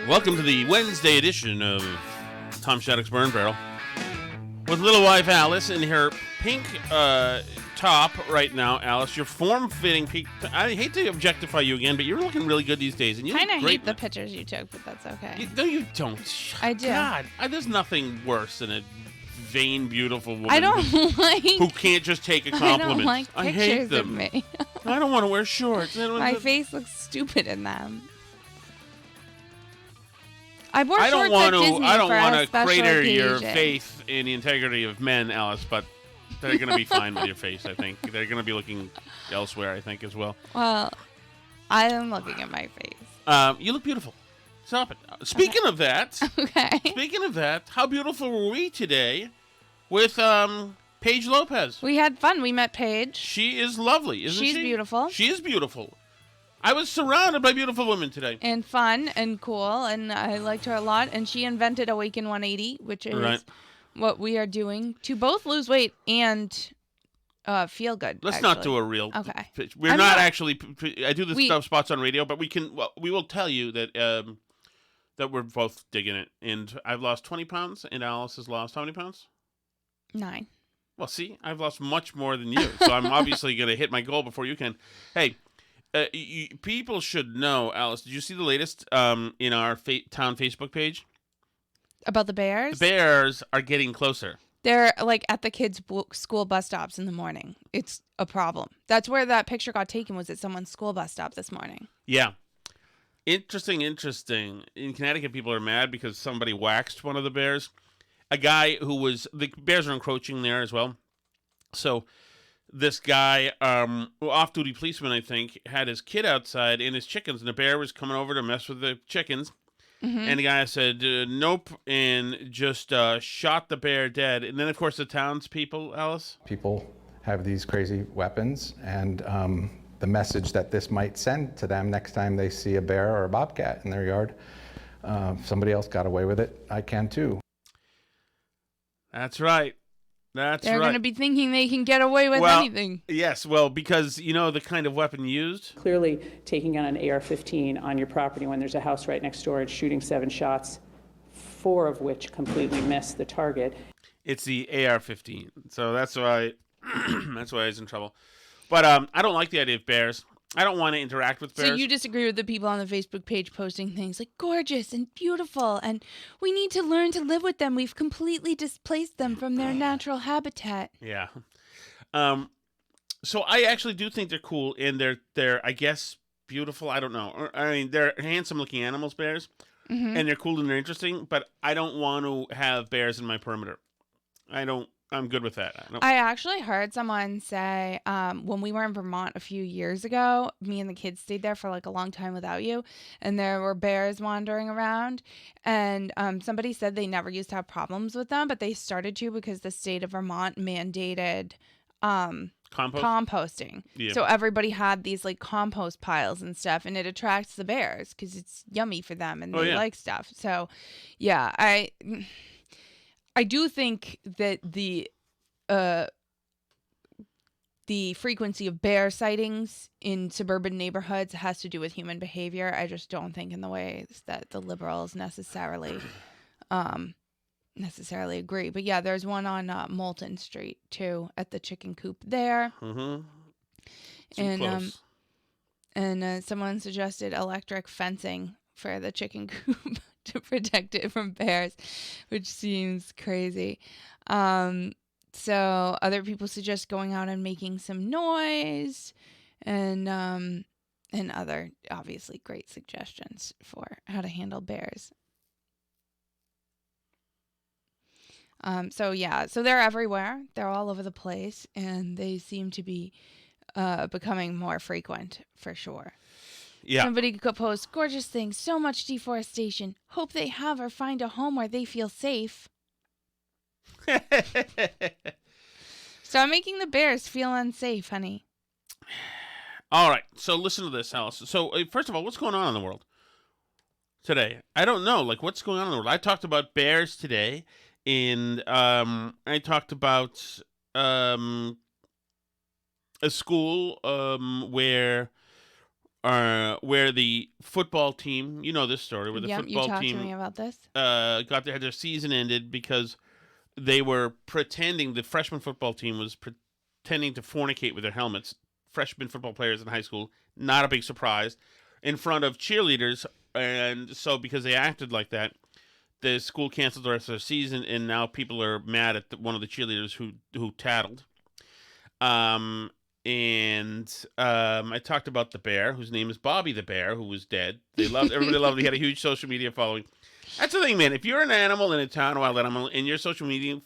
Welcome to the Wednesday edition of Tom Shattuck's Burnbarrel with little wife Alice in her pink top right now. Alice, your form-fitting pink. I hate to objectify you again, but you're looking really good these days, and you kind look of great. hate the pictures you took, but that's okay. No, you don't. I do. God, there's nothing worse than a vain, beautiful woman I don't who can't just take a compliment. I don't like I pictures hate them. of me. I don't want to wear shorts. My face looks stupid in them. I wore I don't shorts want at Disney I don't for want a to special crater your occasion. faith in the integrity of men, Alice, but they're going to be fine with your face, I think. They're going to be looking elsewhere, I think, as well. Well, I am looking at my face. You look beautiful. Stop it. Speaking of that, how beautiful were we today with Paige Lopez? We had fun. We met Paige. She is lovely, isn't she? She's beautiful. She is beautiful. I was surrounded by beautiful women today. And fun and cool, and I liked her a lot. And she invented Awaken 180, which is what we are doing to both lose weight and feel good. Let's not do a real pitch. We're not actually. I do the stuff spots on radio, but we can. Well, we will tell you that that we're both digging it. And I've lost 20 pounds, and Alice has lost how many pounds? 9. Well, see, I've lost much more than you, so I'm obviously going to hit my goal before you can. Hey. People should know, Alice. Did you see the latest in our town Facebook page? About the bears? The bears are getting closer. They're like at the kids' school bus stops in the morning. It's a problem. That's where that picture got taken, was at someone's school bus stop this morning. Yeah. Interesting. In Connecticut, people are mad because somebody waxed one of the bears. A guy the bears are encroaching there as well. So this guy, off-duty policeman, I think, had his kid outside and his chickens, and the bear was coming over to mess with the chickens. Mm-hmm. And the guy said, nope, and just shot the bear dead. And then, of course, the townspeople, Alice? People have these crazy weapons, and the message that this might send to them next time they see a bear or a bobcat in their yard. Somebody else got away with it. I can, too. That's right. They're going to be thinking they can get away with anything. Yes, well, because you know the kind of weapon used. Clearly taking out an AR-15 on your property when there's a house right next door and shooting 7 shots, 4 of which completely missed the target. It's the AR-15, so that's why he's in trouble. But I don't like the idea of bears. I don't want to interact with bears. So you disagree with the people on the Facebook page posting things like gorgeous and beautiful, and we need to learn to live with them. We've completely displaced them from their natural habitat. Yeah. So I actually do think they're cool, and they're I guess beautiful. I don't know. I mean, they're handsome-looking animals, bears, and they're cool and they're interesting. But I don't want to have bears in my perimeter. I'm good with that. I actually heard someone say, when we were in Vermont a few years ago, me and the kids stayed there for like a long time without you, and there were bears wandering around, and somebody said they never used to have problems with them, but they started to because the state of Vermont mandated composting. Yeah. So everybody had these like compost piles and stuff, and it attracts the bears because it's yummy for them and they like stuff. So, yeah, I do think that the frequency of bear sightings in suburban neighborhoods has to do with human behavior. I just don't think in the ways that the liberals necessarily agree. But yeah, there's one on Moulton Street too, at the chicken coop there. Mm-hmm. And someone suggested electric fencing for the chicken coop to protect it from bears, which seems crazy. So other people suggest going out and making some noise, and other obviously great suggestions for how to handle bears. So they're everywhere. They're all over the place, and they seem to be becoming more frequent for sure. Yeah. Somebody could post, gorgeous things, so much deforestation. Hope they have or find a home where they feel safe. Stop making the bears feel unsafe, honey. All right. So listen to this, Alice. So first of all, what's going on in the world today? I don't know. Like, what's going on in the world? I talked about bears today, and I talked about a school where where the football team, you know this story, where the Yep, you football talked to team me about this. had their season ended because they were pretending, the freshman football team was pretending to fornicate with their helmets. Freshman football players in high school, not a big surprise, in front of cheerleaders. And so because they acted like that, the school canceled the rest of their season, and now people are mad at one of the cheerleaders who tattled. I talked about the bear, whose name is Bobby the bear, who was dead. Everybody loved him. He had a huge social media following. That's the thing, man. If you're an animal in a town, a wild animal, and your social media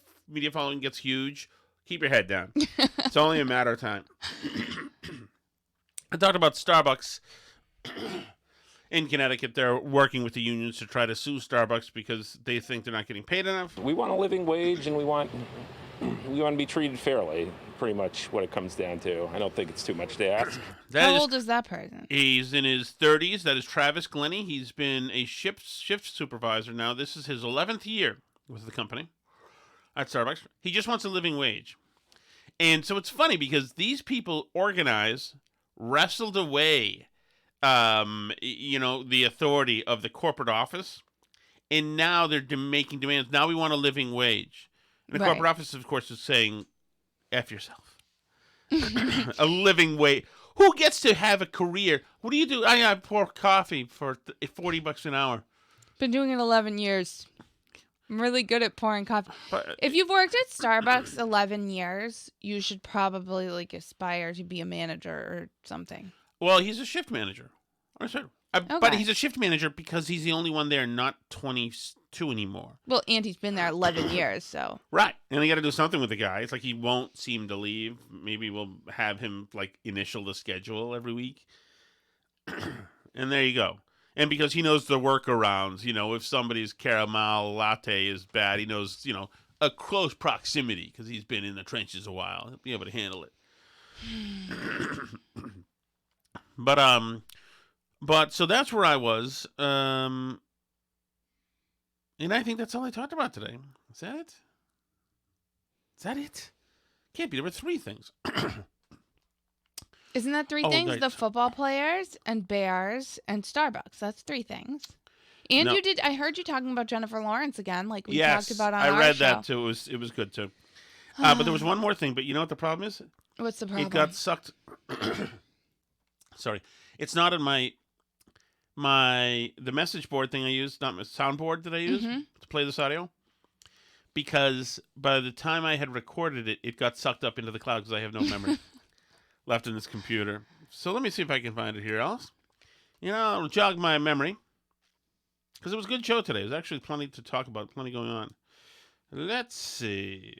following gets huge, keep your head down. It's only a matter of time. I talked about Starbucks in Connecticut. They're working with the unions to try to sue Starbucks because they think they're not getting paid enough. We want a living wage, and we want to be treated fairly. Pretty much what it comes down to. I don't think it's too much to ask. How old is that person? He's in his 30s. That is Travis Glennie. He's been a shift supervisor now. This is his 11th year with the company at Starbucks. He just wants a living wage. And so it's funny because these people wrestled away, the authority of the corporate office, and now they're making demands. Now we want a living wage. And the corporate office, of course, is saying, F yourself. A living wage. Who gets to have a career? What do you do? I pour coffee for $40 an hour. Been doing it 11 years. I'm really good at pouring coffee. If you've worked at Starbucks 11 years, you should probably aspire to be a manager or something. Well, he's a shift manager. But he's a shift manager because he's the only one there, not 22 anymore. Well, and he's been there 11 years, so. Right. And they got to do something with the guy. It's like he won't seem to leave. Maybe we'll have him, initial the schedule every week. And there you go. And because he knows the workarounds, if somebody's caramel latte is bad, he knows, a close proximity because he's been in the trenches a while. He'll be able to handle it. But so that's where I was. And I think that's all I talked about today. Is that it? Can't be. There were 3 things. Isn't that 3 things? Right. The football players and Bears and Starbucks. That's 3 things. And you did. I heard you talking about Jennifer Lawrence again, like we talked about on our show. I read that too. It was good too. But there was one more thing. But you know what the problem is? What's the problem? It got sucked. Sorry, it's not in the message board thing I use, not my soundboard that I use to play this audio. Because by the time I had recorded it, it got sucked up into the cloud because I have no memory left in this computer. So let me see if I can find it here else. I'll jog my memory. Because it was a good show today. There's actually plenty to talk about, plenty going on. Let's see.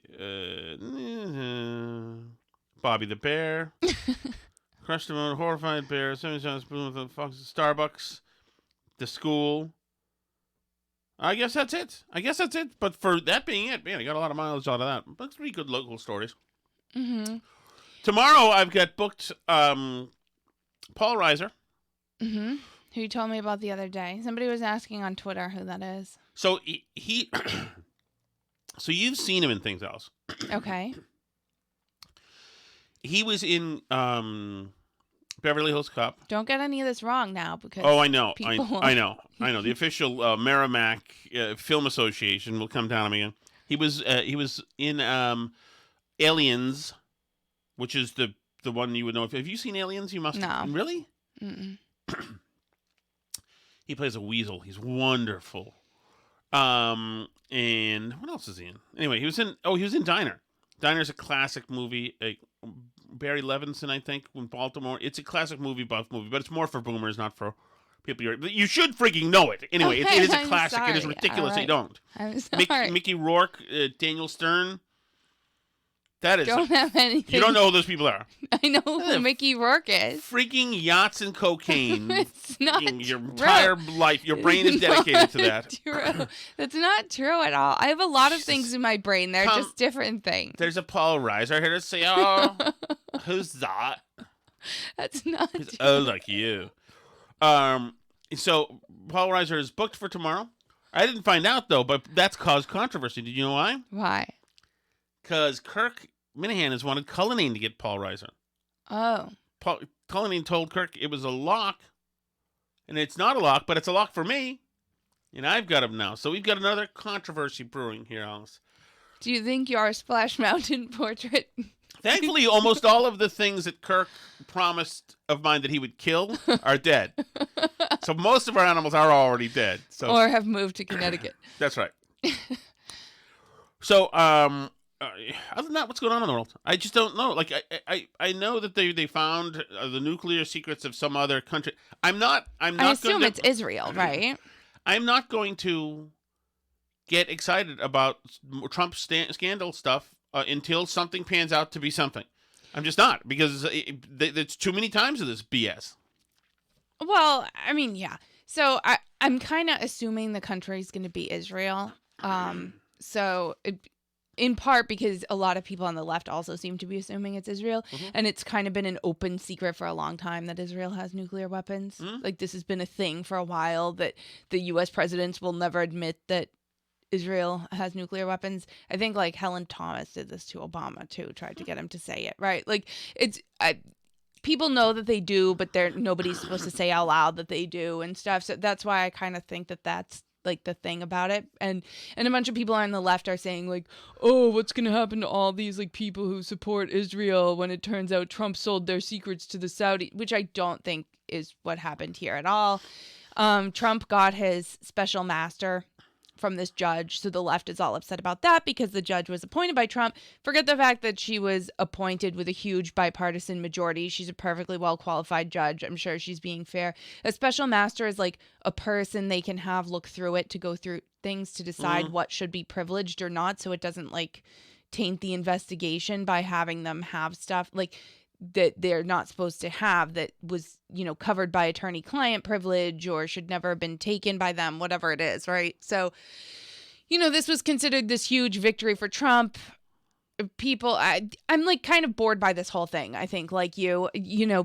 Bobby the Bear. Crushed him on a horrified bear. Starbucks. The school. I guess that's it. But for that being it, man, I got a lot of mileage out of that. But 3 good local stories. Mm-hmm. Tomorrow I've got booked Paul Reiser. Mm-hmm. Who you told me about the other day. Somebody was asking on Twitter who that is. So he so you've seen him in things else. Okay. He was in Beverly Hills Cop. Don't get any of this wrong now, because I know. I know. The official Merrimack Film Association will come down on me again. He was in Aliens, which is the one you would know. Have you seen Aliens? You must. No. Really? Mm-mm. He plays a weasel. He's wonderful. And what else is he in? Anyway, he was in Diner. Diner's a classic movie. Barry Levinson, I think, in Baltimore. It's a classic buff movie, but it's more for boomers, not for people. You should freaking know it. Anyway, it is a classic. Sorry. It is ridiculous that you don't. I'm sorry. Mickey Rourke, Daniel Stern. That is. Don't have anything. You don't know who those people are. I know who Mickey Rourke is. Freaking yachts and cocaine. It's not your true. entire life. Your brain is dedicated to that. True. That's not true at all. I have a lot of things in my brain. They're just different things. There's a Paul Reiser here to say, oh, who's that? That's not true. Oh, like you. So Paul Reiser is booked for tomorrow. I didn't find out, though, but that's caused controversy. Did you know why? Why? Because Kirk Minahan has wanted Cullinane to get Paul Reiser. Oh. Colleen told Kirk it was a lock, and it's not a lock, but it's a lock for me, and I've got him now. So we've got another controversy brewing here, Alice. Do you think your Splash Mountain portrait? Thankfully, almost all of the things that Kirk promised of mine that he would kill are dead. So most of our animals are already dead. So Or have moved to Connecticut. that's right. So, other than that, what's going on in the world? I just don't know. Like, I know that they found the nuclear secrets of some other country. I assume it's Israel, right? I'm not going to get excited about Trump scandal stuff until something pans out to be something. I'm just not, because it's too many times of this BS. Well, I mean, yeah. So I'm kind of assuming the country is going to be Israel. In part because a lot of people on the left also seem to be assuming it's Israel. Mm-hmm. And it's kind of been an open secret for a long time that Israel has nuclear weapons. Mm-hmm. Like, this has been a thing for a while, that the U.S. presidents will never admit that Israel has nuclear weapons. I think, like, Helen Thomas did this to Obama, too, tried to get him to say it, right? Like, people know that they do, but nobody's supposed to say out loud that they do and stuff. So that's why I kind of think that that's, like, the thing about it. And a bunch of people on the left are saying, like, oh, what's going to happen to all these, like, people who support Israel when it turns out Trump sold their secrets to the Saudis, which I don't think is what happened here at all. Trump got his special master from this judge, so the left is all upset about that because the judge was appointed by Trump. Forget the fact that she was appointed with a huge bipartisan majority. She's a perfectly well-qualified judge. I'm sure she's being fair. A special master is like a person they can have look through it to go through things to decide what should be privileged or not, so it doesn't, like, taint the investigation by having them have stuff, like, that they're not supposed to have, that was, covered by attorney-client privilege or should never have been taken by them, whatever it is, right? So, this was considered this huge victory for Trump. People, I'm, like, kind of bored by this whole thing, I think, like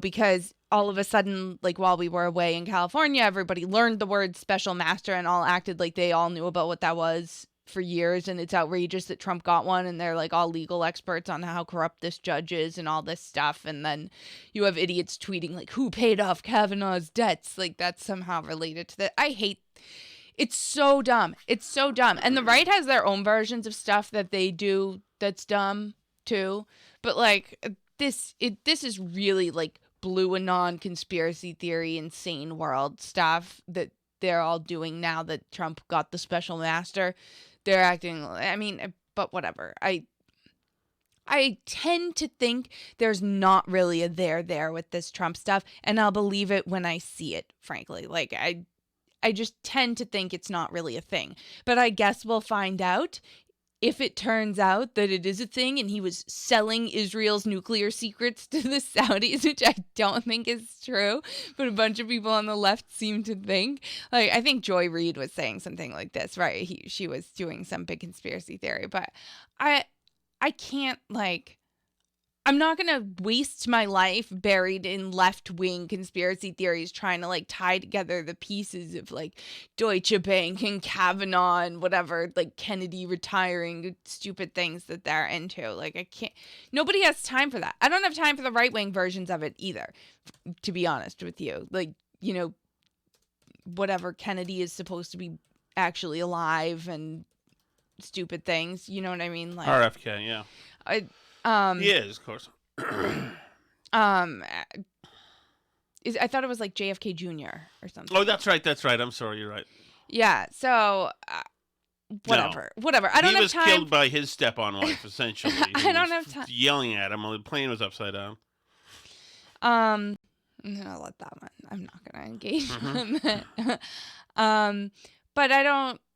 because all of a sudden, like, while we were away in California, everybody learned the word special master and all acted like they all knew about what that was for years, and it's outrageous that Trump got one, and they're, like, all legal experts on how corrupt this judge is and all this stuff. And then you have idiots tweeting, like, who paid off Kavanaugh's debts? Like, that's somehow related to that. I hate it's so dumb. It's so dumb. And the right has their own versions of stuff that they do that's dumb too. But, like, this is really, like, blue anon conspiracy theory insane world stuff that they're all doing now that Trump got the special master. They're acting, I mean, but whatever. I tend to think there's not really a there with this Trump stuff, and I'll believe it when I see it, frankly. Like, I just tend to think it's not really a thing. But I guess we'll find out if it turns out that it is a thing and he was selling Israel's nuclear secrets to the Saudis, which I don't think is true, but a bunch of people on the left seem to think. Like, I think Joy Reid was saying something like this, right? She was doing some big conspiracy theory, but I can't, like, I'm not going to waste my life buried in left-wing conspiracy theories trying to, like, tie together the pieces of, like, Deutsche Bank and Kavanaugh and whatever, like, Kennedy retiring, stupid things that they're into. Like, I can't, nobody has time for that. I don't have time for the right-wing versions of it either, to be honest with you. Like, whatever, Kennedy is supposed to be actually alive and stupid things, you know what I mean? Like, RFK, yeah. He is, of course. I thought it was like JFK Jr. or something. Oh, that's right. I'm sorry, you're right. Yeah. So, whatever. I don't have time. He was killed by his step-on wife, essentially. I don't have time. Yelling at him while the plane was upside down. I'll let that one. I'm not gonna engage in that. But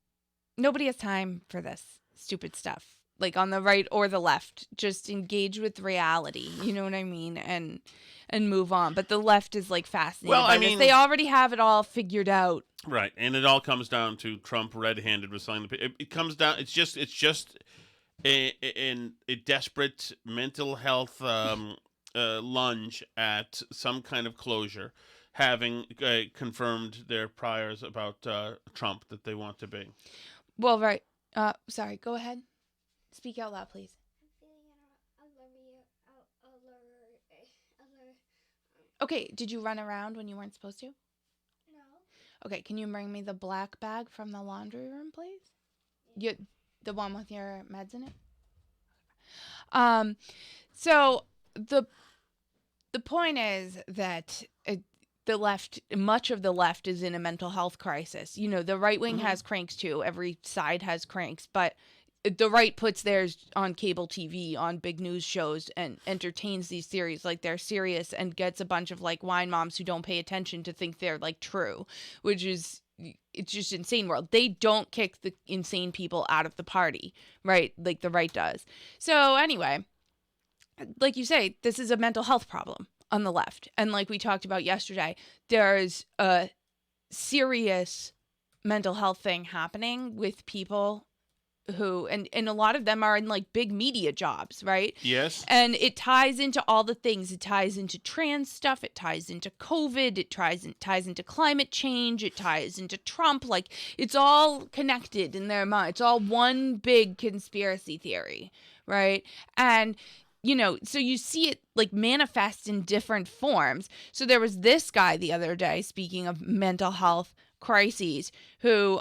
nobody has time for this stupid stuff. Like, on the right or the left, just engage with reality, you know what I mean, and move on. But the left is, like, fascinated by this. They already have it all figured out. Right, and it all comes down to Trump red-handed with selling the. It comes down. It's just a desperate mental health lunge at some kind of closure, having confirmed their priors about Trump that they want to be. Well, right. Sorry. Go ahead. Speak out loud, please. Okay, did you run around when you weren't supposed to? No. Okay, can you bring me the black bag from the laundry room, please? The one with your meds in it? So the point is that the left, much of the left is in a mental health crisis. You know, the right wing has cranks too. Every side has cranks, but the right puts theirs on cable TV, on big news shows, and entertains these theories like they're serious, and gets a bunch of like wine moms who don't pay attention to think they're like true, which is, it's just insane world. They don't kick the insane people out of the party, right? Like the right does. So anyway, like you say, this is a mental health problem on the left. And like we talked about yesterday, there's a serious mental health thing happening with people who, and a lot of them are in like big media jobs, right? Yes. And it ties into all the things. It ties into trans stuff. It ties into COVID. It ties into climate change. It ties into Trump. Like, it's all connected in their mind. It's all one big conspiracy theory, right? And, you know, so you see it like manifest in different forms. So there was this guy the other day, speaking of mental health crises, who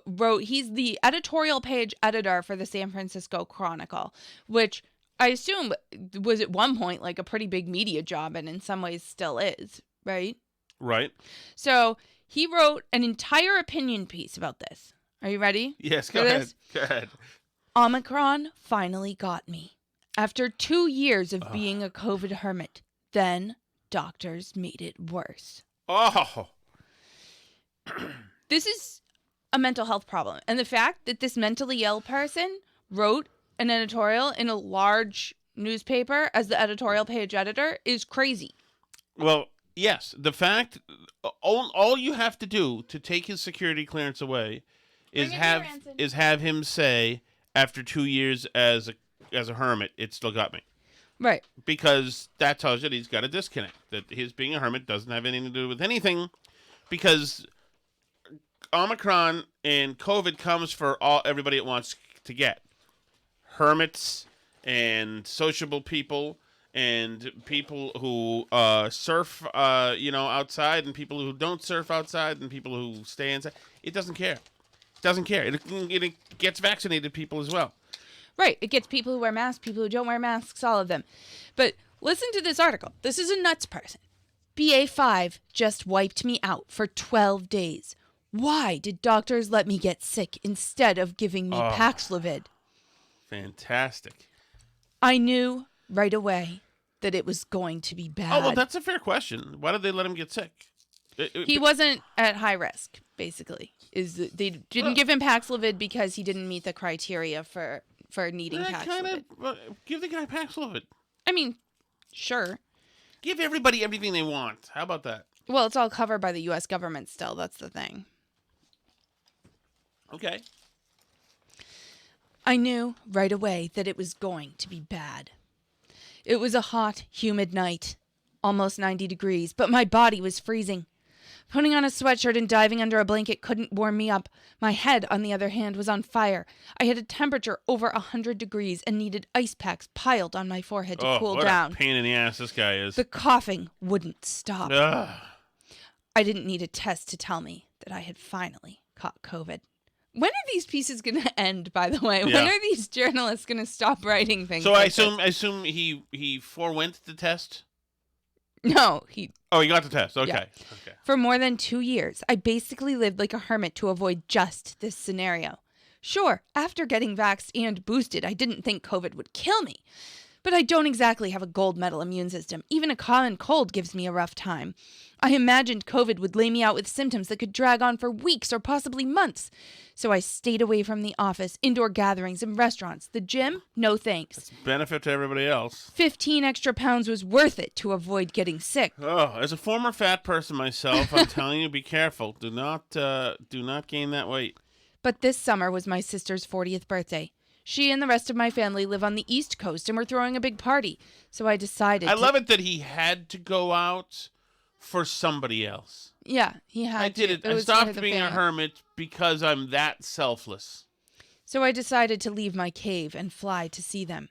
wrote, he's the editorial page editor for the San Francisco Chronicle, which I assume was at one point like a pretty big media job, and in some ways still is, right? Right. So he wrote an entire opinion piece about this. Are you ready? Yes, for go ahead. this? Go ahead. Omicron finally got me. After 2 years of being a COVID hermit, then doctors made it worse. Oh. This is a mental health problem. And the fact that this mentally ill person wrote an editorial in a large newspaper as the editorial page editor is crazy. Well, yes. The fact, all you have to do to take his security clearance away is Bring it here, Anson. have him say, after 2 years as a hermit, it still got me. Right. Because that tells you that he's got a disconnect. That his being a hermit doesn't have anything to do with anything, because Omicron and COVID comes for everybody it wants to get. Hermits and sociable people and people who surf, outside, and people who don't surf outside, and people who stay inside. It doesn't care. It doesn't care. It gets vaccinated people as well. Right. It gets people who wear masks, people who don't wear masks, all of them. But listen to this article. This is a nuts person. BA5 just wiped me out for 12 days. Why did doctors let me get sick instead of giving me Paxlovid? Fantastic. I knew right away that it was going to be bad. Oh, well, that's a fair question. Why did they let him get sick? He wasn't at high risk, basically. They didn't give him Paxlovid because he didn't meet the criteria for needing Paxlovid. Give the guy Paxlovid. I mean, sure. Give everybody everything they want. How about that? Well, it's all covered by the U.S. government still. That's the thing. Okay. I knew right away that it was going to be bad. It was a hot, humid night, almost 90 degrees, but my body was freezing. Putting on a sweatshirt and diving under a blanket couldn't warm me up. My head, on the other hand, was on fire. I had a temperature over 100 degrees and needed ice packs piled on my forehead to cool what down. A pain in the ass this guy is. The coughing wouldn't stop. Ugh. I didn't need a test to tell me that I had finally caught COVID. When are these pieces going to end, by the way? Yeah. When are these journalists going to stop writing things So like I assume he forewent the test? No, he... Oh, he got the test. Okay. Yeah. Okay. For more than 2 years, I basically lived like a hermit to avoid just this scenario. Sure, after getting vaxxed and boosted, I didn't think COVID would kill me. But I don't exactly have a gold medal immune system. Even a common cold gives me a rough time. I imagined COVID would lay me out with symptoms that could drag on for weeks or possibly months. So I stayed away from the office, indoor gatherings, and restaurants. The gym? No thanks. Benefit to everybody else. 15 extra pounds was worth it to avoid getting sick. Oh, as a former fat person myself, I'm telling you, be careful. Do not gain that weight. But this summer was my sister's 40th birthday. She and the rest of my family live on the East Coast, and we're throwing a big party. So I decided I love it that he had to go out for somebody else. Yeah, he had I did it. I was for stopped the being a fam. hermit because I'm that selfless. So I decided to leave my cave and fly to see them.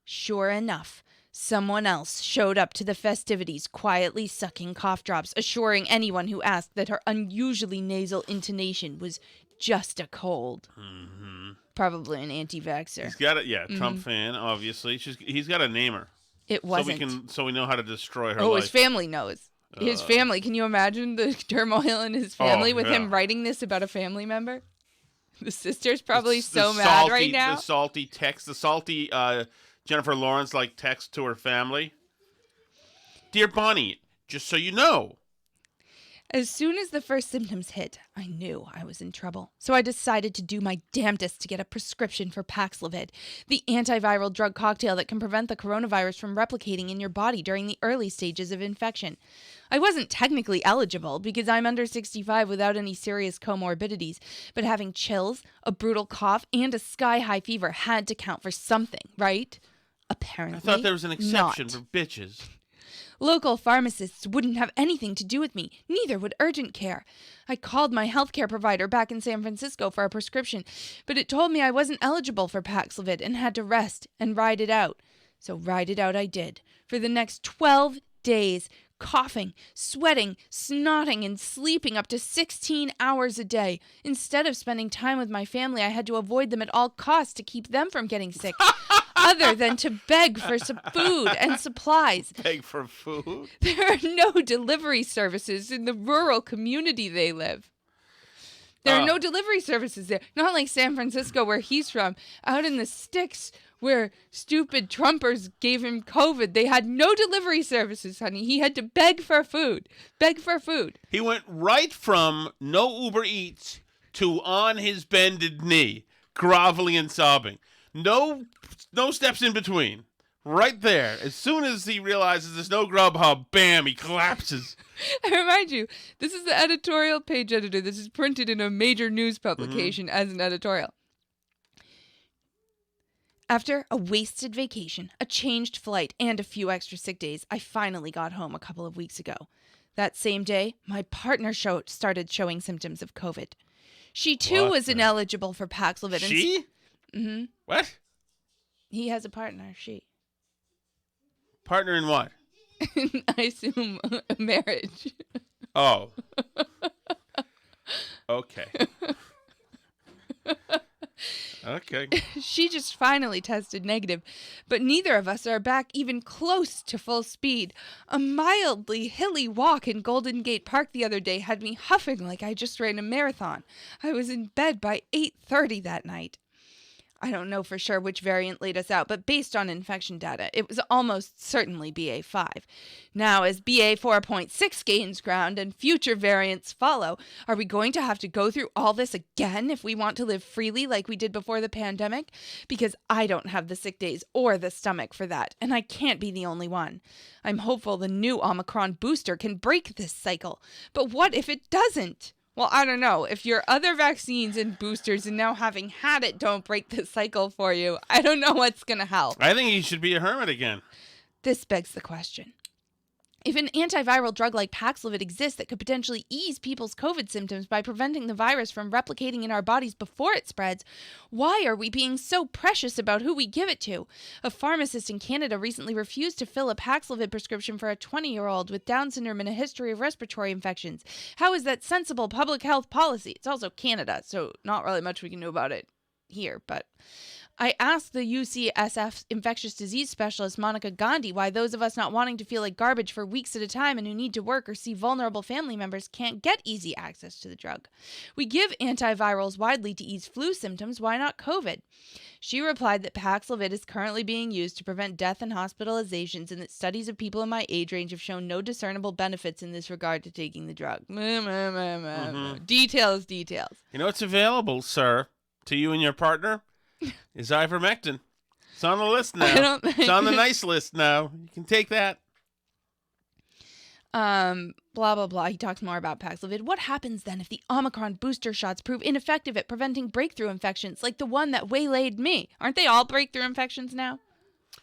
Sure enough, Someone else showed up to the festivities, quietly sucking cough drops, assuring anyone who asked that her unusually nasal intonation was just a cold. Mm-hmm. Probably an anti-vaxxer. He's got it. Trump fan, obviously. He's got to name her. It wasn't. So we know how to destroy her Oh, life. his family knows. His family. Can you imagine the turmoil in his family with him writing this about a family member? The sister's probably mad right now. The salty text, Jennifer Lawrence text to her family. Dear Bonnie, just so you know. As soon as the first symptoms hit, I knew I was in trouble. So I decided to do my damnedest to get a prescription for Paxlovid, the antiviral drug cocktail that can prevent the coronavirus from replicating in your body during the early stages of infection. I wasn't technically eligible because I'm under 65 without any serious comorbidities, but having chills, a brutal cough, and a sky-high fever had to count for something, right? Apparently, I thought there was an exception not. for bitches. Local pharmacists wouldn't have anything to do with me. Neither would urgent care. I called my healthcare provider back in San Francisco for a prescription, but it told me I wasn't eligible for Paxlovid and had to rest and ride it out. So ride it out I did. For the next 12 days, coughing, sweating, snotting, and sleeping up to 16 hours a day. Instead of spending time with my family, I had to avoid them at all costs to keep them from getting sick. Other than to beg for some food and supplies. Beg for food? There are no delivery services in the rural community they live. There are no delivery services there. Not like San Francisco, where he's from. Out in the sticks, where stupid Trumpers gave him COVID, they had no delivery services, honey. He had to beg for food. Beg for food. He went right from no Uber Eats to on his bended knee, groveling and sobbing. No steps in between. Right there. As soon as he realizes there's no Grubhub, bam, he collapses. I remind you, this is the editorial page editor. This is printed in a major news publication as an editorial. After a wasted vacation, a changed flight, and a few extra sick days, I finally got home a couple of weeks ago. That same day, my partner started showing symptoms of COVID. She, too, was ineligible for Paxlovid. She? Mm-hmm. What? He has a partner, she. Partner in what? I assume a marriage. Oh. Okay. Okay. She just finally tested negative, but neither of us are back even close to full speed. A mildly hilly walk in Golden Gate Park the other day had me huffing like I just ran a marathon. I was in bed by 8:30 that night. I don't know for sure which variant laid us out, but based on infection data, it was almost certainly BA5. Now, as BA 4.6 gains ground and future variants follow, are we going to have to go through all this again if we want to live freely like we did before the pandemic? Because I don't have the sick days or the stomach for that, and I can't be the only one. I'm hopeful the new Omicron booster can break this cycle, but what if it doesn't? Well, I don't know. If your other vaccines and boosters and now having had it don't break the cycle for you, I don't know what's going to help. I think he should be a hermit again. This begs the question. If an antiviral drug like Paxlovid exists that could potentially ease people's COVID symptoms by preventing the virus from replicating in our bodies before it spreads, why are we being so precious about who we give it to? A pharmacist in Canada recently refused to fill a Paxlovid prescription for a 20-year-old with Down syndrome and a history of respiratory infections. How is that sensible public health policy? It's also Canada, so not really much we can do about it here, but I asked the UCSF infectious disease specialist Monica Gandhi why those of us not wanting to feel like garbage for weeks at a time and who need to work or see vulnerable family members can't get easy access to the drug. We give antivirals widely to ease flu symptoms, why not COVID? She replied that Paxlovid is currently being used to prevent death and hospitalizations and that studies of people in my age range have shown no discernible benefits in this regard to taking the drug. Details. You know what's available, sir, to you and your partner? Is ivermectin. It's on the list now. It's on the nice list now. You can take that. Blah, blah, blah. He talks more about Paxlovid. What happens then if the Omicron booster shots prove ineffective at preventing breakthrough infections like the one that waylaid me? Aren't they all breakthrough infections now?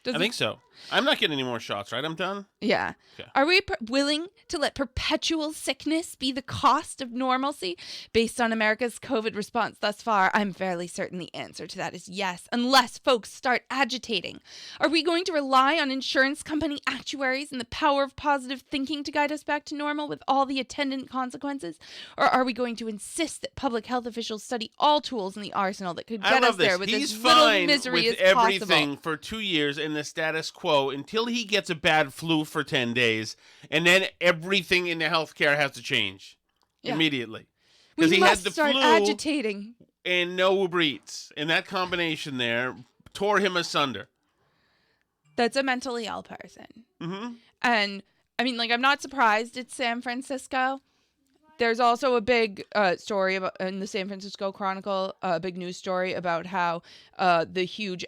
I think so. I'm not getting any more shots, right? I'm done. Yeah. Okay. Are we willing to let perpetual sickness be the cost of normalcy? Based on America's COVID response thus far, I'm fairly certain the answer to that is yes, unless folks start agitating. Are we going to rely on insurance company actuaries and the power of positive thinking to guide us back to normal with all the attendant consequences? Or are we going to insist that public health officials study all tools in the arsenal that could get us there with He's as little fine misery with as everything possible? for 2 years in the status quo until he gets a bad flu for 10 days, and then everything in the healthcare has to change immediately. Because We he had must the start flu agitating. and no Uber Eats, and that combination there tore him asunder. That's a mentally ill person. Mm-hmm. And I mean, like, I'm not surprised it's San Francisco. There's also a big story about in the San Francisco Chronicle, a big news story about how the huge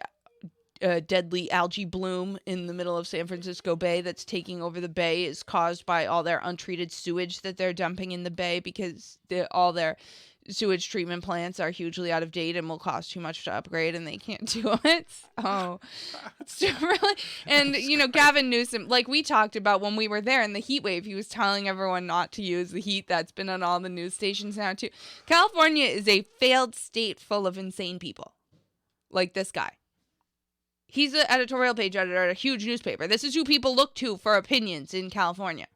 deadly algae bloom in the middle of San Francisco Bay that's taking over the bay is caused by all their untreated sewage that they're dumping in the bay because all their sewage treatment plants are hugely out of date and will cost too much to upgrade and they can't do it. So it's really, and you know, Gavin Newsom, like we talked about when we were there in the heat wave, he was telling everyone not to use the heat. That's been on all the news stations now too. California is a failed state full of insane people like this guy. He's an editorial page editor at a huge newspaper. This is who people look to for opinions in California.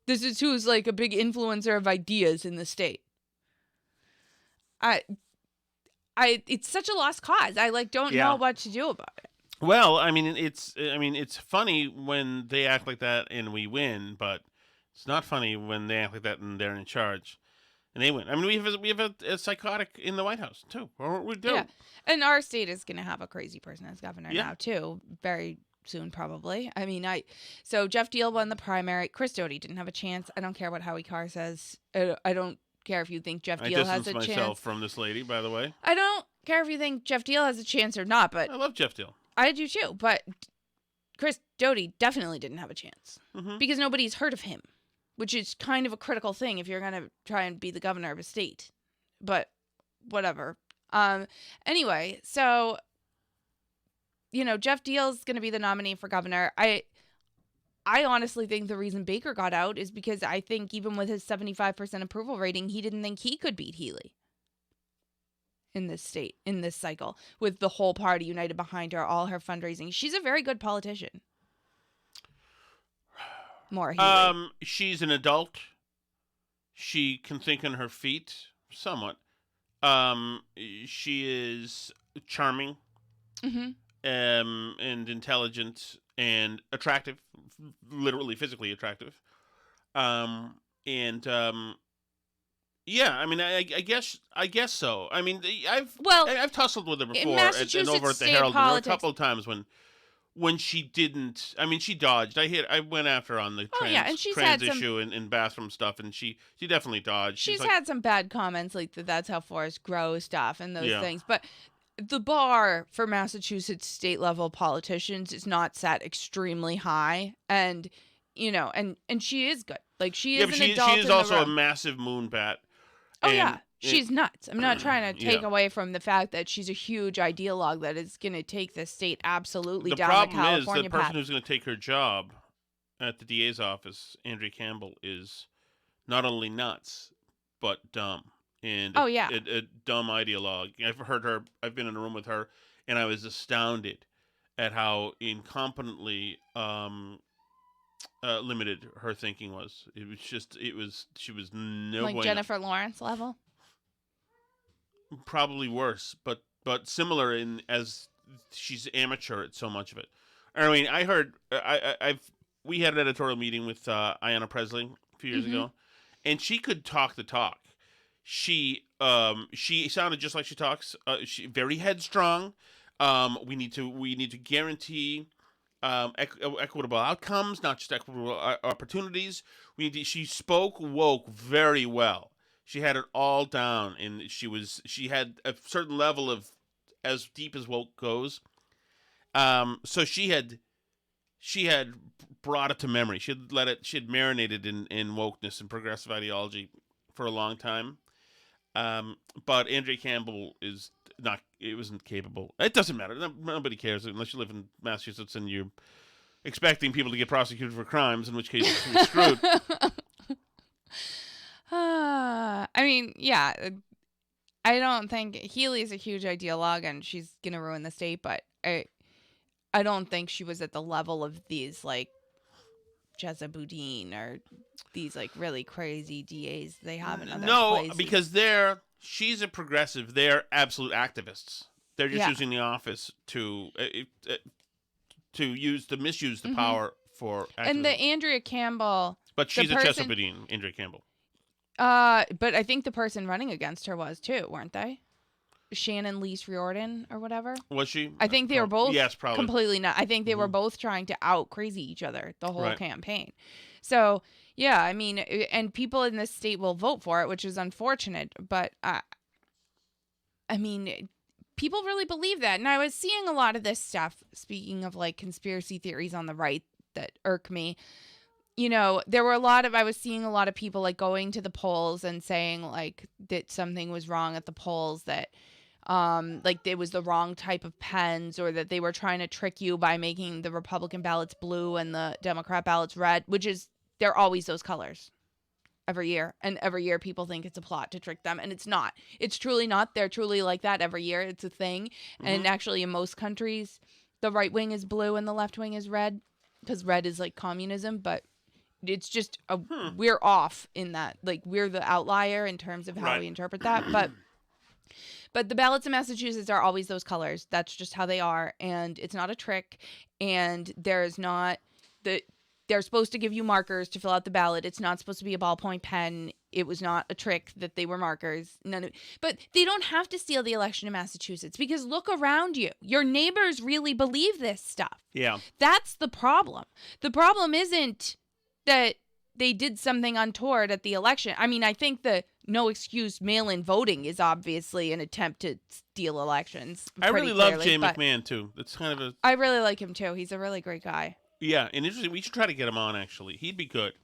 This is who's like a big influencer of ideas in the state. It's such a lost cause. I don't know what to do about it. Well, I mean, it's funny when they act like that and we win, but it's not funny when they act like that and they're in charge and they win. I mean, we have a psychotic in the White House too. Or we do. Yeah, and our state is going to have a crazy person as governor now too, very soon probably. I mean, so Jeff Deal won the primary. Chris Doty didn't have a chance. I don't care what Howie Carr says. I don't care if you think Jeff Deal has a chance. I distance myself from this lady, by the way. I don't care if you think Jeff Deal has a chance or not, but I love Jeff Deal. I do too, but Chris Doty definitely didn't have a chance because nobody's heard of him, which is kind of a critical thing if you're going to try and be the governor of a state. But whatever. Anyway, so, you know, Jeff Deal's going to be the nominee for governor. I honestly think the reason Baker got out is because I think even with his 75% approval rating, he didn't think he could beat Healy in this state, in this cycle, with the whole party united behind her, all her fundraising. She's a very good politician. More Healy. She's an adult. She can think on her feet, somewhat. She is charming, and intelligent and attractive, literally physically attractive. Yeah, I mean, I guess so. I mean, I've tussled with her before and over at the Herald. There were a couple of times when she didn't. I mean, she dodged. I went after her on the trans issue and bathroom stuff, and she definitely dodged. She's had some bad comments like that's how forests grow stuff and those things, but the bar for Massachusetts state level politicians is not set extremely high, and you know, and she is good. Like she is an adult. She is also a massive moonbat. She's nuts. I'm not trying to take away from the fact that she's a huge ideologue that is going to take the state absolutely down the California path. The problem is the person who's going to take her job at the DA's office, Andrea Campbell, is not only nuts but dumb and a dumb ideologue. I've been in a room with her, and I was astounded at how incompetently limited her thinking was. She was no like bueno. Jennifer Lawrence level. Probably worse, but similar in as she's amateur at so much of it. I mean, I heard we had an editorial meeting with Ayanna Presley a few years ago, and she could talk the talk. She sounded just like she talks. She very headstrong. We need to guarantee equitable outcomes, not just equitable opportunities. She spoke woke very well. She had it all down, and she had a certain level of as deep as woke goes. So she had brought it to memory. She had marinated in wokeness and progressive ideology for a long time. But Andrea Campbell wasn't capable. It doesn't matter. Nobody cares unless you live in Massachusetts and you expecting people to get prosecuted for crimes, in which case it's screwed. I mean, yeah. I don't think Healy's a huge ideologue and she's gonna ruin the state, but I don't think she was at the level of these like Jezebudin or these like really crazy DAs they have in other places. Because she's a progressive. They're absolute activists. They're just using the office to misuse the power for activism. And the Andrea Campbell, but she's a Jezebudin, Andrea Campbell. But I think the person running against her was too, weren't they? Shannon Lease Riordan or whatever. Was she? I think they were both probably. Completely not. I think they were both trying to out crazy each other the whole campaign. So, yeah, I mean, and people in this state will vote for it, which is unfortunate. But, I mean, people really believe that. And I was seeing a lot of this stuff, speaking of like conspiracy theories on the right that irk me. You know, I was seeing a lot of people like going to the polls and saying like that something was wrong at the polls, that like it was the wrong type of pens, or that they were trying to trick you by making the Republican ballots blue and the Democrat ballots red, they're always those colors every year. And every year people think it's a plot to trick them, and it's not. It's truly not. They're truly like that every year. It's a thing. And actually in most countries, the right wing is blue and the left wing is red, because red is like communism, but it's just we're off in that. Like, we're the outlier in terms of how we interpret that. But the ballots in Massachusetts are always those colors. That's just how they are. And it's not a trick. And they're supposed to give you markers to fill out the ballot. It's not supposed to be a ballpoint pen. It was not a trick that they were markers. But they don't have to steal the election in Massachusetts, because look around you. Your neighbors really believe this stuff. Yeah. That's the problem. The problem isn't that they did something untoward at the election. I mean, I think the no excuse mail-in voting is obviously an attempt to steal elections. I really love Jay McMahon too. It's kind of I really like him too. He's a really great guy. Yeah, and interesting. We should try to get him on. Actually, he'd be good.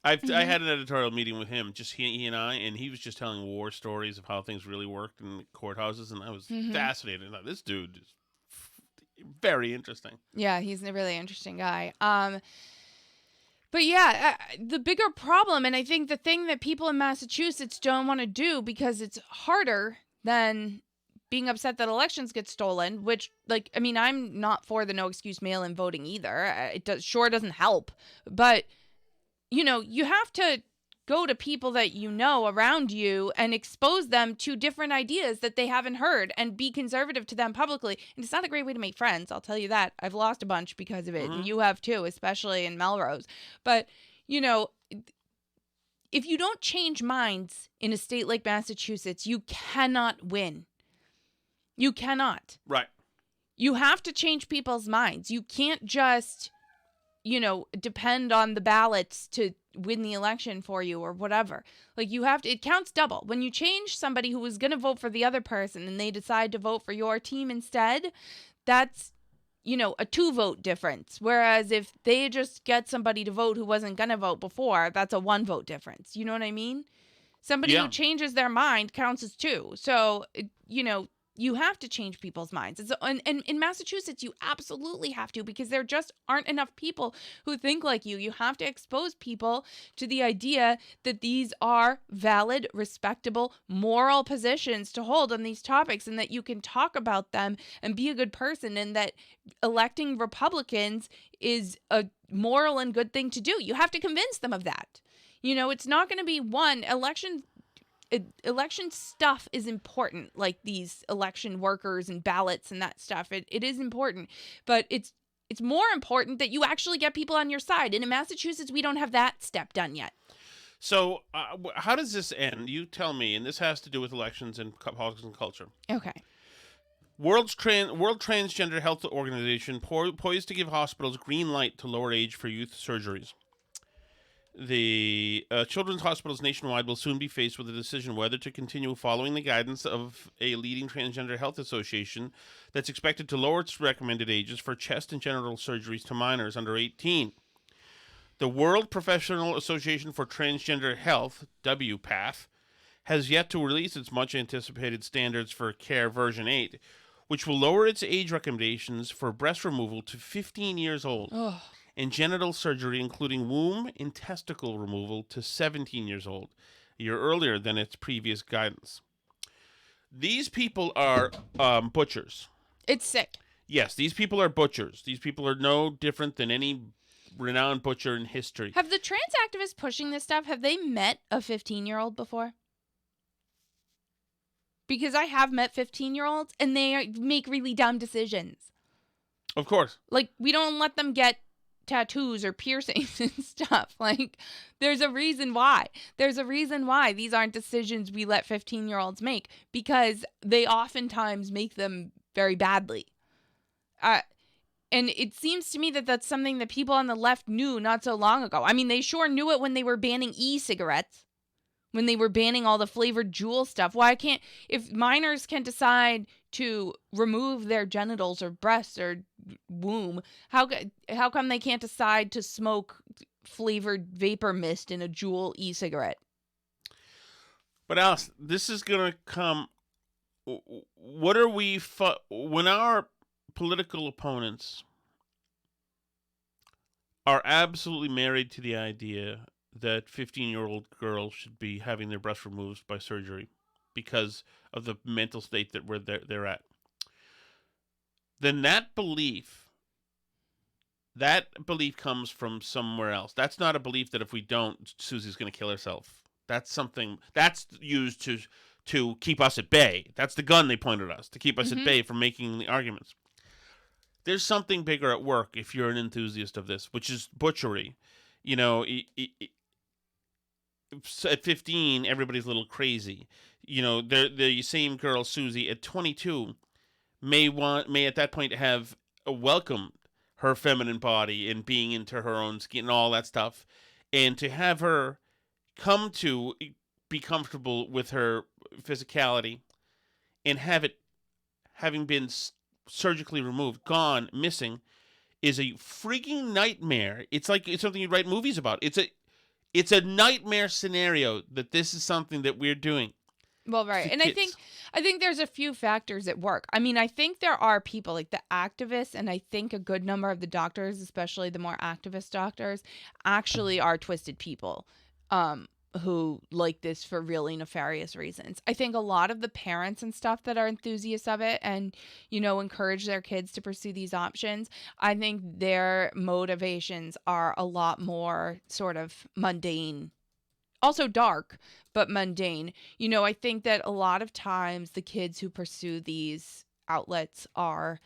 I had an editorial meeting with him, just he and I, and he was just telling war stories of how things really worked in courthouses, and I was fascinated. Like, this dude is very interesting. Yeah, he's a really interesting guy. But yeah, the bigger problem, and I think the thing that people in Massachusetts don't want to do, because it's harder than being upset that elections get stolen, which, like, I mean, I'm not for the no excuse mail-in voting either. It doesn't help. But, you know, you have to go to people that you know around you and expose them to different ideas that they haven't heard, and be conservative to them publicly. And it's not a great way to make friends, I'll tell you that. I've lost a bunch because of it, and you have too, especially in Melrose. But, you know, if you don't change minds in a state like Massachusetts, you cannot win. You cannot. Right. You have to change people's minds. You can't just, you know, depend on the ballots to win the election for you or whatever. Like, you have to, it counts double. When you change somebody who was going to vote for the other person and they decide to vote for your team instead, that's, you know, a 2-vote difference. Whereas if they just get somebody to vote who wasn't going to vote before, that's a 1-vote difference. You know what I mean? Somebody who changes their mind counts as 2. So, you know, you have to change people's minds. And in Massachusetts, you absolutely have to, because there just aren't enough people who think like you. You have to expose people to the idea that these are valid, respectable, moral positions to hold on these topics, and that you can talk about them and be a good person, and that electing Republicans is a moral and good thing to do. You have to convince them of that. You know, it's not going to be one election stuff is important, like these election workers and ballots and that stuff. It is important, but it's more important that you actually get people on your side. And in Massachusetts, we don't have that step done yet. So how does this end? You tell me, and this has to do with elections and politics and culture. Okay. World Transgender Health Organization poised to give hospitals green light to lower age for youth surgeries. The children's hospitals nationwide will soon be faced with a decision whether to continue following the guidance of a leading transgender health association that's expected to lower its recommended ages for chest and genital surgeries to minors under 18. The World Professional Association for Transgender Health, WPATH, has yet to release its much-anticipated standards for care version 8, which will lower its age recommendations for breast removal to 15 years old Oh, and genital surgery, including womb and testicle removal, to 17 years old, a year earlier than its previous guidance. These people are butchers. it's sick. Yes, these people are butchers. These people are no different than any renowned butcher in history. Have the trans activists pushing this stuff, have they met a 15-year-old before? Because I have met 15-year-olds, and they make really dumb decisions. Of course. Like, we don't let them get tattoos or piercings and stuff. Like, there's a reason why. There's a reason why these aren't decisions we let 15-year-olds make, because they oftentimes make them very badly. And it seems to me that that's something that people on the left knew not so long ago. I mean, they sure knew it when they were banning e-cigarettes, when they were banning all the flavored Juul stuff. Why can't, if minors can decide to remove their genitals or breasts or womb, how come they can't decide to smoke flavored vapor mist in a Juul e-cigarette? But Alice, this is going to come. What are we, when our political opponents are absolutely married to the idea that 15-year-old girls should be having their breasts removed by surgery because of the mental state that they're at, then that belief comes from somewhere else. That's not a belief that if we don't, Susie's going to kill herself. That's something that's used to keep us at bay. That's the gun they pointed at us, to keep us at bay from making the arguments. There's something bigger at work if you're an enthusiast of this, which is butchery. You know, at 15, everybody's a little crazy. You know, the same girl, Susie, at 22, may at that point have welcomed her feminine body and being into her own skin and all that stuff. And to have her come to be comfortable with her physicality and having been surgically removed, gone, missing, is a freaking nightmare. It's like it's something you'd write movies about. It's a nightmare scenario that this is something that we're doing. Well, right. And kids. I think there's a few factors at work. I mean, I think there are people like the activists, and I think a good number of the doctors, especially the more activist doctors, actually are twisted people. Who like this for really nefarious reasons. I think a lot of the parents and stuff that are enthusiasts of it and, you know, encourage their kids to pursue these options, I think their motivations are a lot more sort of mundane. Also dark, but mundane. You know, I think that a lot of times the kids who pursue these outlets are,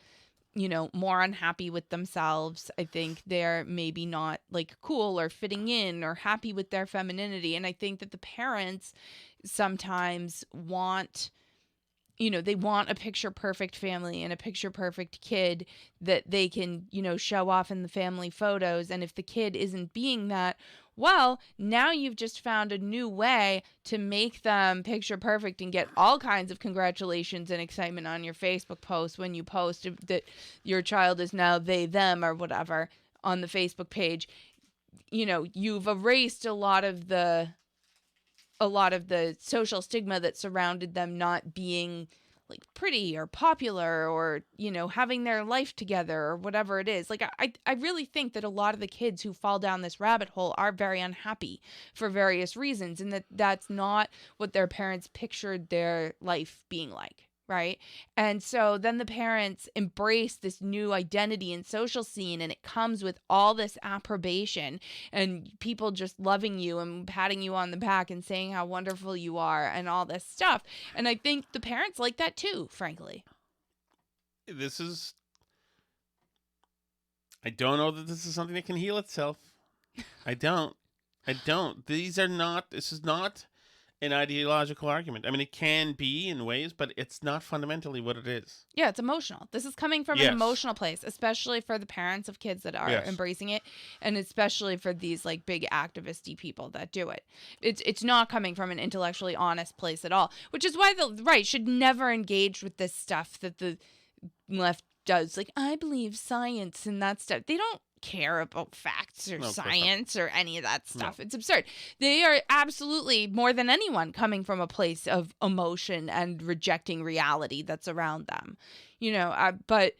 you know, more unhappy with themselves. I think they're maybe not like cool or fitting in or happy with their femininity. And I think that the parents sometimes want, you know, they want a picture perfect family and a picture perfect kid that they can, you know, show off in the family photos. And if the kid isn't being that, well, now you've just found a new way to make them picture perfect and get all kinds of congratulations and excitement on your Facebook post when you post that your child is now they, them, or whatever on the Facebook page. You know, you've erased a lot of the social stigma that surrounded them not being like pretty or popular or, you know, having their life together or whatever it is. Like, I really think that a lot of the kids who fall down this rabbit hole are very unhappy for various reasons, and that's not what their parents pictured their life being like. Right. And so then the parents embrace this new identity and social scene, and it comes with all this approbation and people just loving you and patting you on the back and saying how wonderful you are and all this stuff. And I think the parents like that too, frankly. I don't know that this is something that can heal itself. I don't. This is not an ideological argument. I mean, it can be in ways, but it's not fundamentally what it is. Yeah, it's emotional. This is coming from an emotional place, especially for the parents of kids that are embracing it, and especially for these like big activist-y people that do it. It's not coming from an intellectually honest place at all, which is why the right should never engage with this stuff that the left does. Like, I believe science and that stuff. They don't care about facts or No, of course not. science or any of that stuff. It's absurd. They are absolutely, more than anyone, coming from a place of emotion and rejecting reality that's around them. But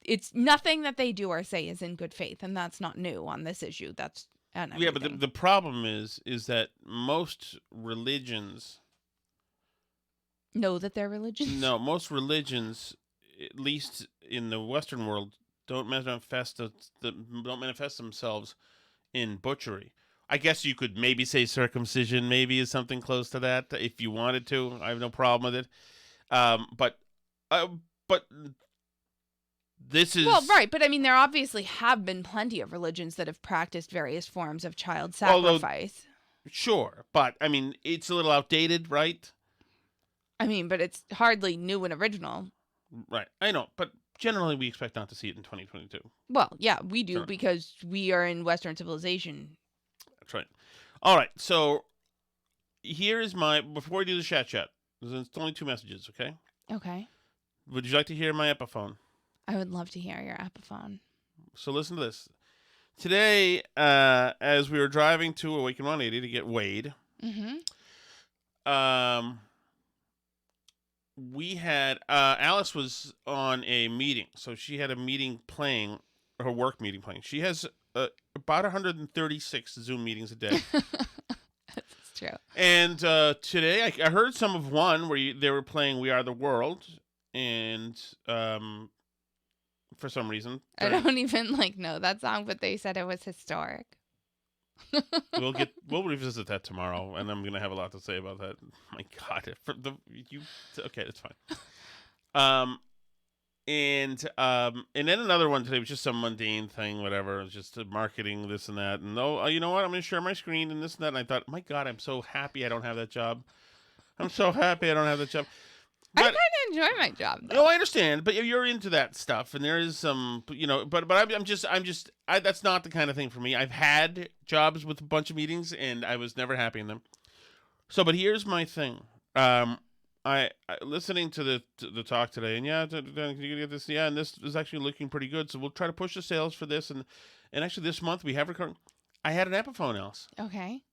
it's nothing that they do or say is in good faith, and that's not new on this issue. That's and Yeah, but everything. the problem is that most religions, Know that they're religious. no, most religions, at least in the Western world, don't manifest themselves in butchery. I guess you could maybe say circumcision maybe is something close to that if you wanted to. I have no problem with it. But this is Well, right, but I mean, there obviously have been plenty of religions that have practiced various forms of child sacrifice. Sure, but I mean, it's a little outdated, right? I mean, but it's hardly new and original. Right, I know, but generally we expect not to see it in 2022. Well, yeah, we do Sure. because we are in Western civilization. That's right. All right, so here is before we do the chat, there's only 2 messages, okay? Okay. Would you like to hear my Epiphone? I would love to hear your Epiphone. So listen to this. Today, as we were driving to Awaken 180 to get weighed, we had Alice was on a meeting, so she had a meeting playing, her work meeting playing. She has about 136 Zoom meetings a day. That's true. And today, I heard some of one where they were playing "We Are the World," and for some reason, I don't even know that song, but they said it was historic. we'll revisit that tomorrow, and I'm gonna have a lot to say about that. My God, okay, that's fine. And then another one today was just some mundane thing, whatever. It was just marketing, this and that. And you know what? I'm gonna share my screen and this and that. And I thought, my God, I'm so happy I don't have that job. I'm so happy I don't have that job. I But, kind of enjoy my job, though. no, I understand, but if you're into that stuff, and there is some, but that's not the kind of thing for me. I've had jobs with a bunch of meetings, and I was never happy in them. So, but here's my thing. I listening to the talk today, and you get this, and this is actually looking pretty good. So we'll try to push the sales for this, and actually this month we have recurring. I had an Epiphone, Alice. Okay.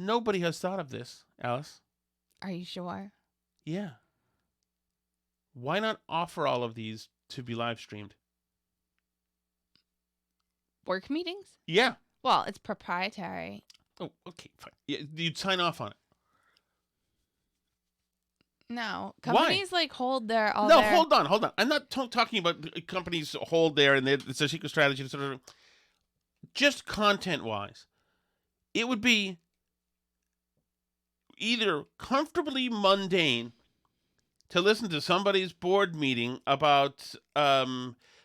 Nobody has thought of this, Alice. Are you sure? Yeah. Why not offer all of these to be live streamed? Work meetings? Yeah. Well, it's proprietary. Oh, okay, fine. Yeah, you'd sign off on it. No. Why? Companies hold their No, hold on. I'm not talking about companies hold there and it's a secret strategy. Etc. Just content-wise, it would be either comfortably mundane to listen to somebody's board meeting about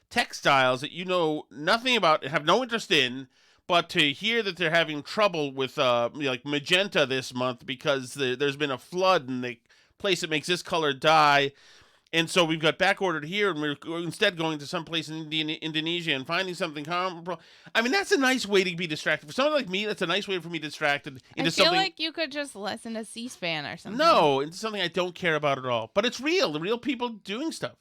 textiles that you know nothing about, have no interest in, but to hear that they're having trouble with magenta this month because there's been a flood in the place that makes this color dye, and so we've got back ordered here, and we're instead going to some place in Indonesia and finding something comparable. I mean, that's a nice way to be distracted. For someone like me, that's a nice way for me to be distracted into something. I feel like you could just listen to C-SPAN or something. No, into something I don't care about at all. But it's real. The real people doing stuff.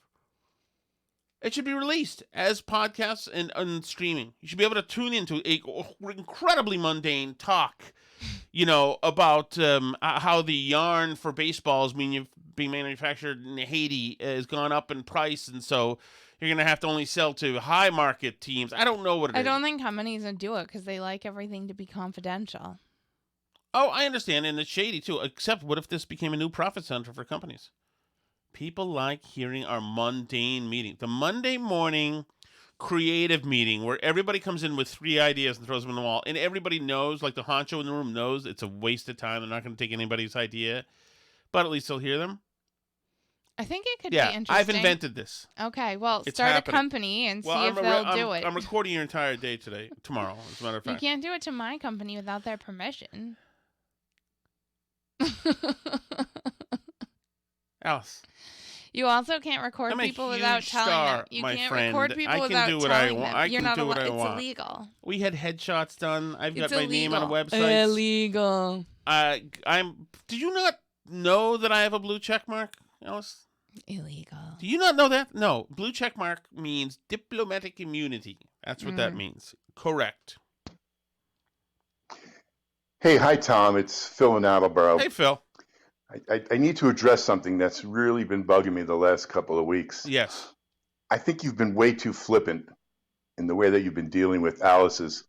It should be released as podcasts and streaming. You should be able to tune into a incredibly mundane talk, about how the yarn for baseballs being manufactured in Haiti has gone up in price, and so you're going to have to only sell to high market teams. I don't know what it is. I don't think companies would do it because they like everything to be confidential. Oh, I understand, and it's shady too. Except, what if this became a new profit center for companies? People like hearing our mundane meeting. The Monday morning creative meeting where everybody comes in with 3 ideas and throws them in the wall. And everybody knows, like the honcho in the room knows, it's a waste of time. They're not going to take anybody's idea. But at least they'll hear them. I think it could be Yeah, interesting. I've invented this. Okay, well, It's start happening. a company and see if they'll do it. I'm recording your entire day tomorrow, as a matter of You fact. can't do it to my company without their permission. Alice. You also can't record I'm a people huge without telling star, them. You my can't friend. record people I can without do what I telling want. them. I You're can not do what I it's want. illegal. We had headshots done. I've got It's my name on a illegal. website. Illegal. Did you not know that I have a blue check mark, Alice? Illegal. Do you not know that? No. Blue check mark means diplomatic immunity. That's what that means. Correct. Hey, hi, Tom. It's Phil in Attleboro. Hey, Phil. I need to address something that's really been bugging me the last couple of weeks. Yes. I think you've been way too flippant in the way that you've been dealing with Alice's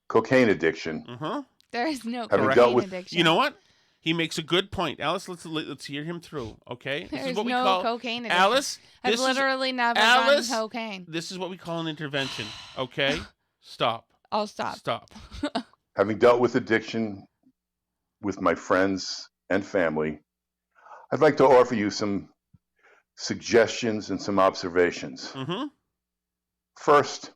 cocaine addiction. Mm-hmm. There is no Having cocaine dealt with- addiction. You know what? He makes a good point. Alice, let's hear him through, okay? This There's is what we no call cocaine addiction. Alice, I've this is literally never Alice, done cocaine. This is what we call an intervention, okay? Stop. I'll stop. Stop. Having dealt with addiction with my friends and family, I'd like to offer you some suggestions and some observations. Mm-hmm. First,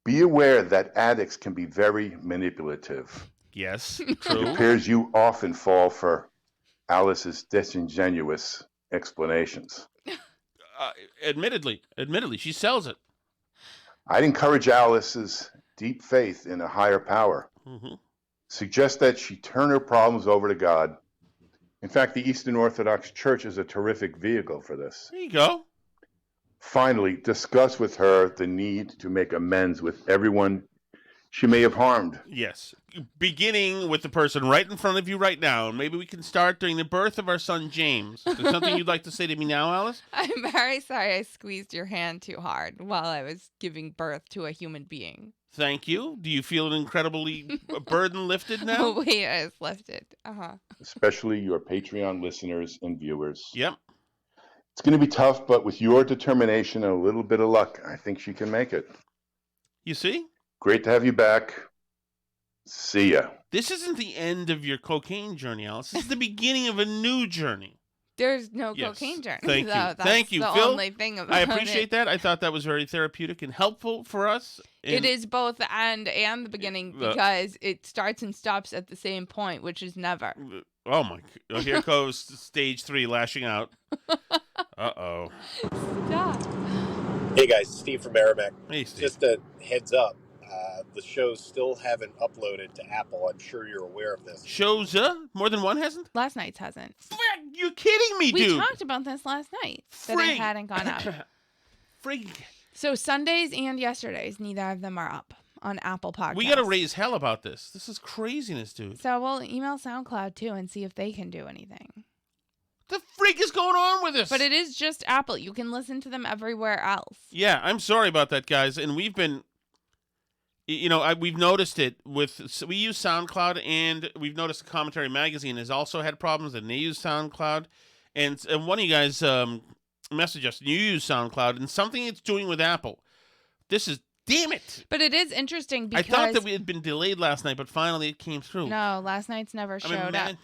be aware that addicts can be very manipulative. Yes, It true. appears you often fall for Alice's disingenuous explanations. Admittedly, she sells it. I'd encourage Alice's deep faith in a higher power. Mm-hmm. Suggest that she turn her problems over to God. In fact, the Eastern Orthodox Church is a terrific vehicle for this. There you go. Finally, discuss with her the need to make amends with everyone she may have harmed. Yes. Beginning with the person right in front of you right now. Maybe we can start during the birth of our son, James. Is there something you'd like to say to me now, Alice? I'm very sorry I squeezed your hand too hard while I was giving birth to a human being. Thank you. Do you feel an incredibly burden lifted now? Oh, wait, it's lifted. Especially your Patreon listeners and viewers. Yep. It's going to be tough, but with your determination and a little bit of luck, I think she can make it. You see? Great to have you back. See ya. This isn't the end of your cocaine journey, Alice. This is the beginning of a new journey. There's no Yes. cocaine journey. Thank you. though. That's Thank you, the Phil. only thing about I appreciate it. that. I thought that was very therapeutic and helpful for us. It is both the end and the beginning because it starts and stops at the same point, which is never. Oh, my. Oh, here goes stage 3 lashing out. Uh-oh. Stop. Hey guys, Steve from Merrimack. Hey, Steve. Just a heads up, the shows still haven't uploaded to Apple. I'm sure you're aware of this. Shows more than one hasn't? Last night's hasn't. Frick, you're kidding me, We dude. talked about this last night. That Frig. it hadn't gone up. Frig. So Sundays and yesterdays, neither of them are up on Apple Podcasts. We got to raise hell about this. This is craziness, dude. So we'll email SoundCloud too and see if they can do anything. The freak is going on with this? But it is just Apple. You can listen to them everywhere else. Yeah, I'm sorry about that, guys. And we've been, we've noticed it with, we use SoundCloud, and we've noticed the Commentary Magazine has also had problems, and they use SoundCloud. And one of you guys messaged us, and you use SoundCloud, and something it's doing with Apple. This is, damn it. But it is interesting because... I thought that we had been delayed last night, but finally it came through. No, last night's never showed up.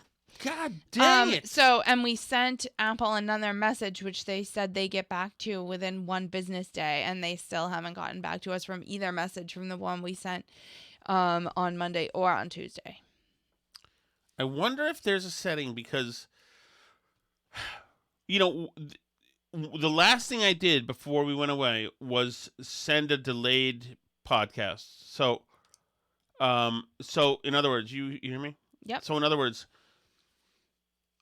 God dang it. So, and we sent Apple another message, which they said they get back to within one business day, and they still haven't gotten back to us from either message from the one we sent on Monday or on Tuesday. I wonder if there's a setting because, the last thing I did before we went away was send a delayed podcast. So in other words, you hear me? Yep. So in other words,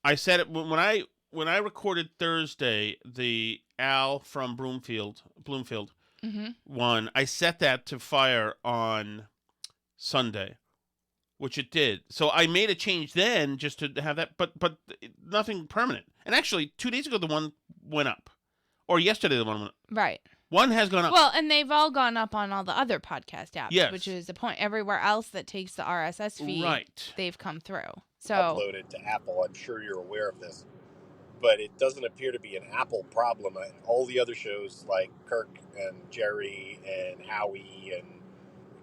I said it when I recorded Thursday, the Al from Bloomfield one. I set that to fire on Sunday, which it did. So I made a change then just to have that, but nothing permanent. And actually, 2 days ago the one went up, or yesterday the one went up. Right. One has gone up. Well, and they've all gone up on all the other podcast apps, Yes. which is the point. Everywhere else that takes the RSS feed, Right. they've come through. So Uploaded to Apple. I'm sure you're aware of this. But it doesn't appear to be an Apple problem. And all the other shows like Kirk and Jerry and Howie and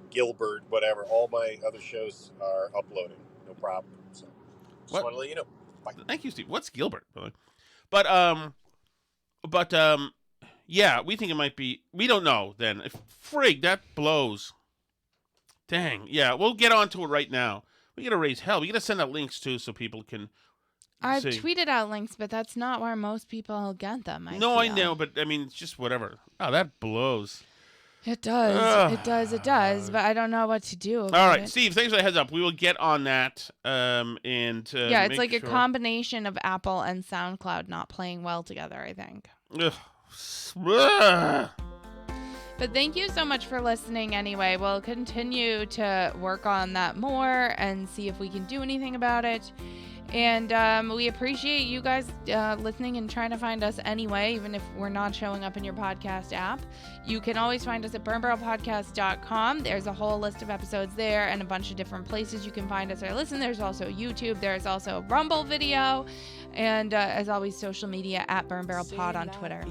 Gilbert, whatever, all my other shows are uploading. No problem. So just What? want to let you know. Bye. Thank you, Steve. What's Gilbert? By the way? But yeah, we think it might be. We don't know. Then, if frig, that blows. Dang. Yeah, we'll get on to it right now. We gotta raise hell. We gotta send out links too, so people can. I've see. tweeted out links, but that's not where most people get them. I feel. know, but I mean, it's just whatever. Oh, that blows. It does. Ugh. It does. But I don't know what to do about All right, it. Steve, thanks for the heads up. We will get on that. Yeah, it's make like a sure. combination of Apple and SoundCloud not playing well together, I think. Ugh. Ugh. But thank you so much for listening anyway. We'll continue to work on that more and see if we can do anything about it. And we appreciate you guys listening and trying to find us anyway, even if we're not showing up in your podcast app. You can always find us at burnbarrelpodcast.com. There's a whole list of episodes there and a bunch of different places you can find us or listen. There's also YouTube. There's also a Rumble video. And as always, social media at Burnbarrel Pod on Twitter.